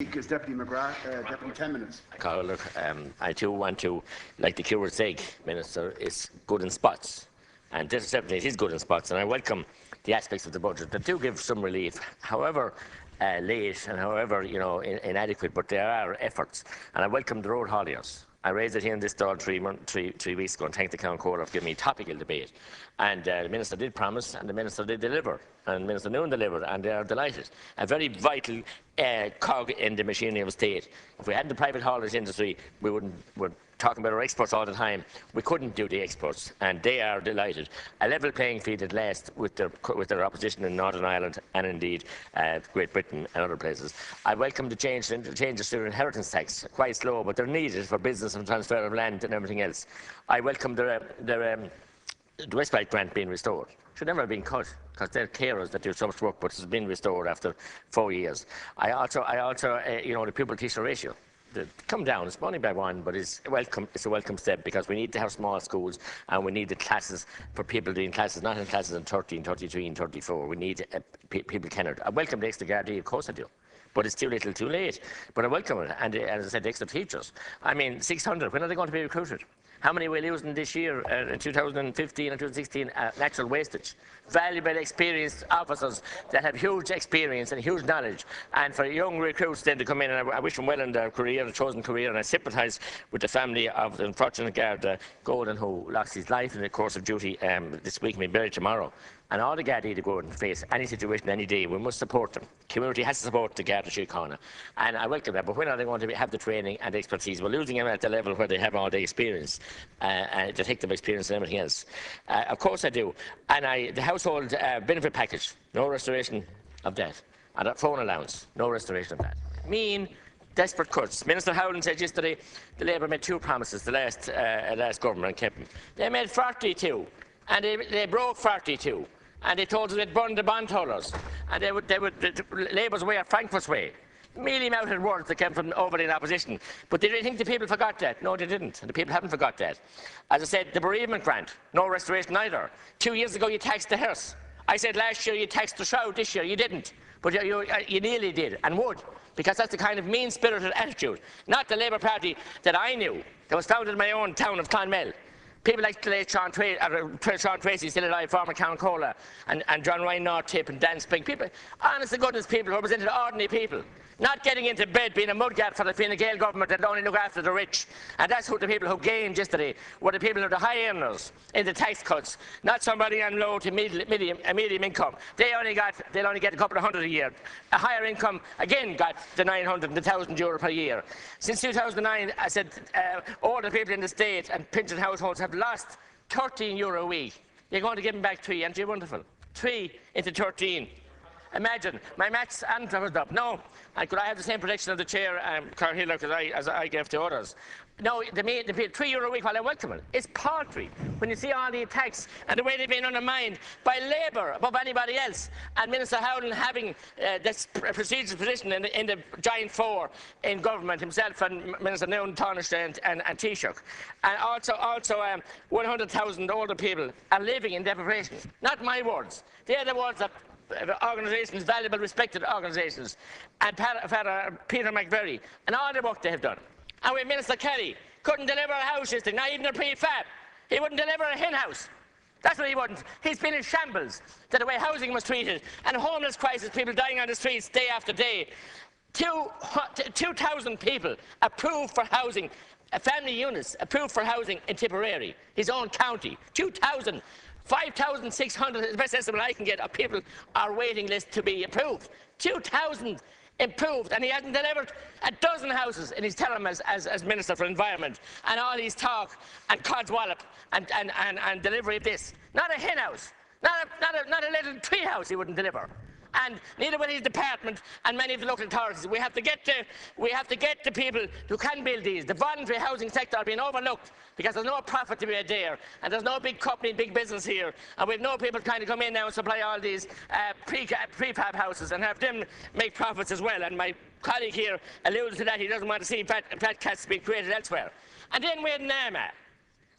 Is Deputy McGrath, Deputy 10 minutes. Carl, look, I too want to, like the curate's saying, Minister, is good in spots. And this certainly it is good in spots, and I welcome the aspects of the budget that do give some relief, however late and however inadequate, but there are efforts. And I welcome the road hauliers. I raised it here in this stall three weeks ago and thanked the County Court for giving me topical debate. And the Minister did promise and the Minister did deliver. And Minister Noon delivered, and they are delighted. A very vital cog in the machinery of state. If we hadn't the private haulers industry, we're talking about our exports all the time. We couldn't do the exports, and they are delighted. A level playing field at last with their opposition in Northern Ireland and indeed Great Britain and other places. I welcome the changes to their inheritance tax, quite slow, but they're needed for business and transfer of land and everything else. I welcome the respite grant being restored. Should never have been cut, because they're carers that do so much work, but it's been restored after 4 years. I also, the pupil-teacher ratio. Come down, it's only by one, but it's a welcome step, because we need to have small schools and we need the classes for people doing classes, not in classes in 13, 33 and 34. We need people tenured. I welcome the extra Gardaí, of course I do. But it's too little, too late. But I welcome it, and as I said, the extra teachers. I mean, 600, when are they going to be recruited? How many we're losing this year, in 2015 and 2016, natural wastage? Valuable, experienced officers that have huge experience and huge knowledge. And for young recruits then to come in, and I wish them well in their career, their chosen career, and I sympathise with the family of the unfortunate guard, Golden, who lost his life in the course of duty this week and be buried tomorrow. And all the Gardaí to go and face any situation any day, we must support them. Community has to support the Garda Síochána. And I welcome that, but when are they going to have the training and the expertise? We're losing them at the level where they have all the experience, detective experience and everything else. Of course I do. And the household benefit package, no restoration of that. And phone allowance, no restoration of that. Mean, desperate cuts. Minister Howland said yesterday the Labour made 2 promises, the last government, and kept them. They made 42, and they broke 42. And they told us they'd burn the bondholders, and Labour's way or Frankfurt's way. Mealy-mouthed words that came from over in opposition. But did they think the people forgot that? No, they didn't, and the people haven't forgot that. As I said, the bereavement grant, no restoration either. 2 years ago you taxed the hearse. I said last year you taxed the shroud, this year you didn't. But you nearly did, and would, because that's the kind of mean-spirited attitude. Not the Labour Party that I knew, that was founded in my own town of Clonmel. People like Sean Tracy, still alive, former Count Cola, and John Ryan North Tip and Dan Spink. People, honest to goodness, people who represented ordinary people. Not getting into bed being a mudgap for the Fine Gael government that only look after the rich. And that's who the people who gained yesterday were the people who are the high earners in the tax cuts, not somebody on low to medium income. They'll only get a couple of hundred a year. A higher income, again, got the 900 and the 1,000 euro per year. Since 2009, I said, all the people in the state and pension households have lost 13 euro a week. You're going to give them back 3, aren't you wonderful? 3 into 13. Imagine, my maths and was up. No, could I have the same protection of the chair, Carl Hiller, as I gave to others? No, the €3 a week, while I welcome it, it's paltry. When you see all the attacks and the way they've been undermined by Labour above anybody else, and Minister Howland having this prestigious position in the giant 4 in government, himself and Minister Noon, Taoiseach and Taoiseach. And also 100,000 older people are living in deprivation. Not my words. They're the words that organisations, valuable, respected organisations, and Peter McVerry, and all the work they have done. And with Minister Kelly, couldn't deliver a house yesterday, not even a prefab. He wouldn't deliver a hen house. That's what he wouldn't. He's been in shambles to the way housing was treated, and homeless crisis, people dying on the streets day after day. 2,000 people approved for housing, family units approved for housing in Tipperary, his own county. 2,000. 5,600 is the best estimate I can get of people are waiting list to be approved. 2,000 improved, and he hasn't delivered a dozen houses in his term as Minister for Environment, and all his talk and codswallop and delivery of this. Not a hen house, not a little tree house he wouldn't deliver. And neither will his department and many of the local authorities. We have to get the people who can build these. The voluntary housing sector are being overlooked because there's no profit to be made there, and there's no big company, big business here, and we've no people trying to come in now and supply all these prefab houses and have them make profits as well. And my colleague here alludes to that. He doesn't want to see fat cats being created elsewhere. And then we had NAMA.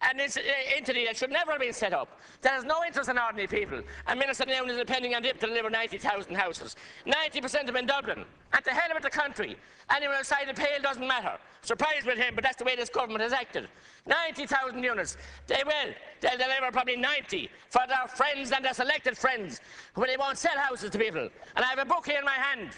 And this entity that should never have been set up. There is no interest in ordinary people. And Minister Noon is depending on DIP to deliver 90,000 houses. 90% of them in Dublin. And to hell with the country. Anyone outside the pale doesn't matter. Surprised with him, but that's the way this government has acted. 90,000 units. They will. They'll deliver probably 90 for their friends and their selected friends, when they won't sell houses to people. And I have a book here in my hand,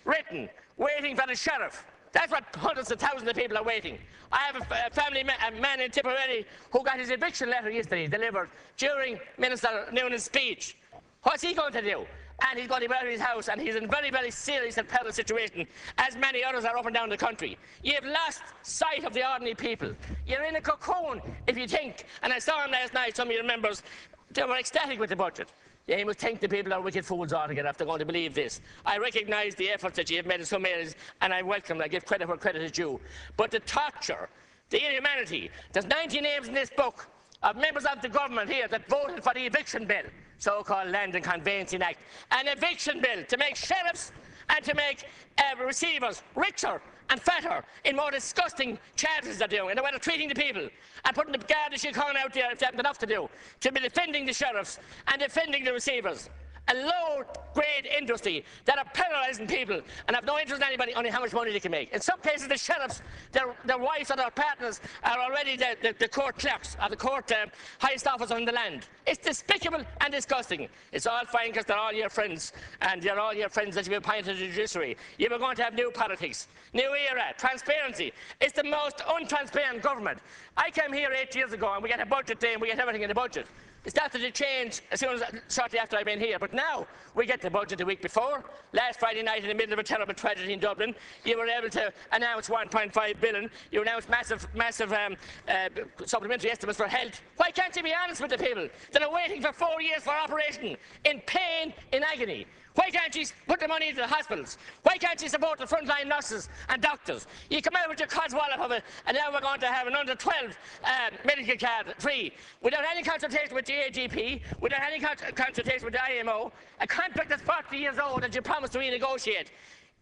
written, Waiting for the Sheriff. That's what hundreds of thousands of people are waiting. I have a family a man in Tipperary who got his eviction letter yesterday delivered during Minister Noonan's speech. What's he going to do? And he's going to be out of his house, and he's in a very, very serious and perilous situation, as many others are up and down the country. You've lost sight of the ordinary people. You're in a cocoon if you think, and I saw him last night, some of your members, they were ecstatic with the budget. Yeah, he must think the people are wicked fools altogether if they're going to believe this. I recognise the efforts that you have made in some areas, and I welcome them. I give credit where credit is due. But the torture, the inhumanity, there's 90 names in this book of members of the government here that voted for the eviction bill, so-called Land and Conveyancing Act, an eviction bill to make sheriffs and to make receivers richer and fatter in more disgusting charges they're doing, and the way they're treating the people, and putting the Garda Síochána out there if they haven't enough to do, to be defending the sheriffs and defending the receivers. A low-grade industry that are paralysing people and have no interest in anybody, only how much money they can make. In some cases, the sheriffs, their wives or their partners are already the court clerks or the court highest officer in the land. It's despicable and disgusting. It's all fine because they're all your friends, and they're all your friends that you've appointed to the judiciary. You were going to have new politics, new era, transparency. It's the most untransparent government. I came here 8 years ago, and we get a budget day, and we get everything in the budget. It started to change shortly after I've been here, but now we get the budget the week before. Last Friday night, in the middle of a terrible tragedy in Dublin, you were able to announce 1.5 billion. You announced massive supplementary estimates for health. Why can't you be honest with the people that are waiting for 4 years for operation, in pain, in agony? Why can't you put the money into the hospitals? Why can't you support the frontline nurses and doctors? You come out with your codswallop of it, and now we're going to have an under 12 medical card free, without any consultation with the AGP, without any consultation with the IMO, a contract that's 40 years old that you promised to renegotiate.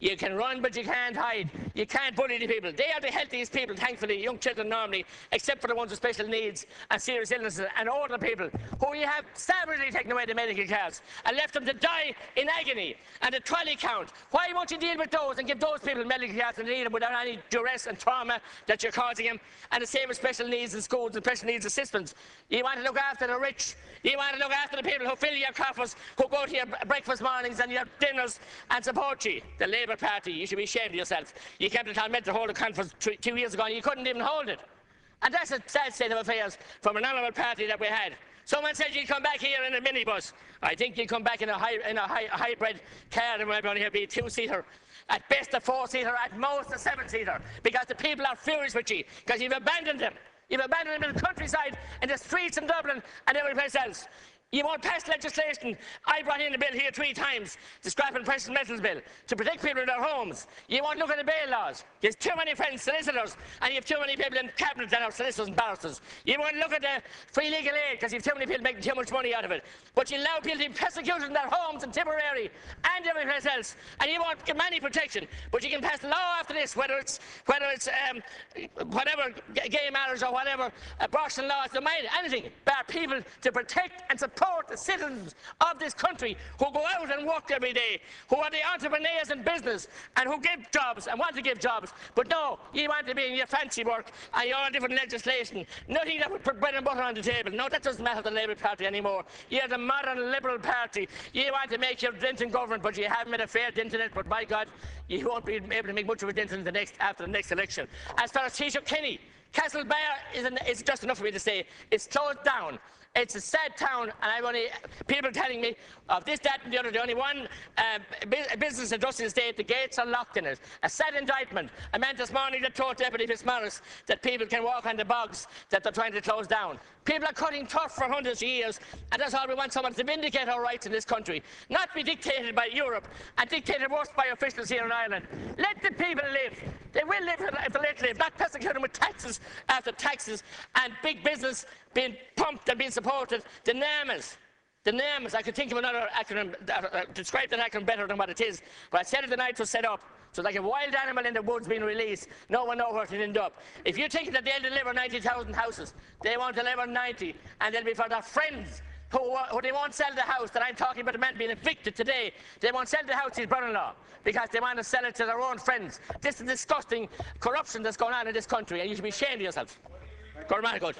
You can run, but you can't hide. You can't bully the people. They are the healthiest people, thankfully, young children normally, except for the ones with special needs and serious illnesses, and older people, who you have savagely taken away the medical cards and left them to die in agony. And the trolley count. Why won't you deal with those and give those people medical cards and need them without any duress and trauma that you're causing them? And the same with special needs in schools and special needs assistants. You want to look after the rich. You want to look after the people who fill your coffers, who go to your breakfast mornings and your dinners and support you. The Labour Party, you should be ashamed of yourself. You came to Clonmel to hold a conference 2 years ago and you couldn't even hold it. And that's a sad state of affairs from an honourable party that we had. Someone said you'd come back here in a minibus. I think you'd come back in a hybrid car, and we'll only be a 2-seater. At best a 4-seater, at most a 7-seater. Because the people are furious with you, because you've abandoned them. You've abandoned them in the countryside, in the streets in Dublin and every place else. You won't pass legislation. I brought in a bill here 3 times, the Scrap and Precious Metals Bill, to protect people in their homes. You won't look at the bail laws. There's too many friends, solicitors, and you have too many people in cabinet that are solicitors and barristers. You won't look at the free legal aid, because you have too many people making too much money out of it. But you allow people to be persecuted in their homes in Tipperary and every place else, and you won't give any protection. But you can pass law after this, whether it's whatever gay marriage or whatever abortion laws, no matter anything, bar people to protect and support the citizens of this country who go out and work every day, who are the entrepreneurs in business and who give jobs and want to give jobs. But no, you want to be in your fancy work and your different legislation. Nothing that would put bread and butter on the table. No, that doesn't matter to the Labour Party anymore. You're the modern Liberal Party. You want to make your dent in government, but you haven't made a fair dent in it. But by God, you won't be able to make much of a dent in after the next election. As far as Taoiseach Kenny, Castlebar is just enough for me to say. It's closed down. It's a sad town, and I've only people telling me of this, that, and the other. The only one business addressing the state, the gates are locked in it. A sad indictment. I meant this morning that told Deputy Fitzmaurice that people can walk on the bogs that they're trying to close down. People are cutting turf for hundreds of years, and that's all we want, someone to vindicate our rights in this country, not be dictated by Europe and dictated worse by officials here in Ireland. Let the people live. They will live if they let live, not persecute them with taxes after taxes and big business being pumped and being supported. The NAMAs. The NAMAs. I could think of another acronym, describe that acronym better than what it is. But I said it the night it was set up. So like a wild animal in the woods being released, no one knows where to end up. If you think that they'll deliver 90,000 houses, they won't deliver 90, and they'll be for their friends who they won't sell the house that I'm talking about, the man being evicted today. They won't sell the house to his brother-in-law because they want to sell it to their own friends. This is disgusting corruption that's going on in this country, and you should be ashamed of yourself. Good man, good.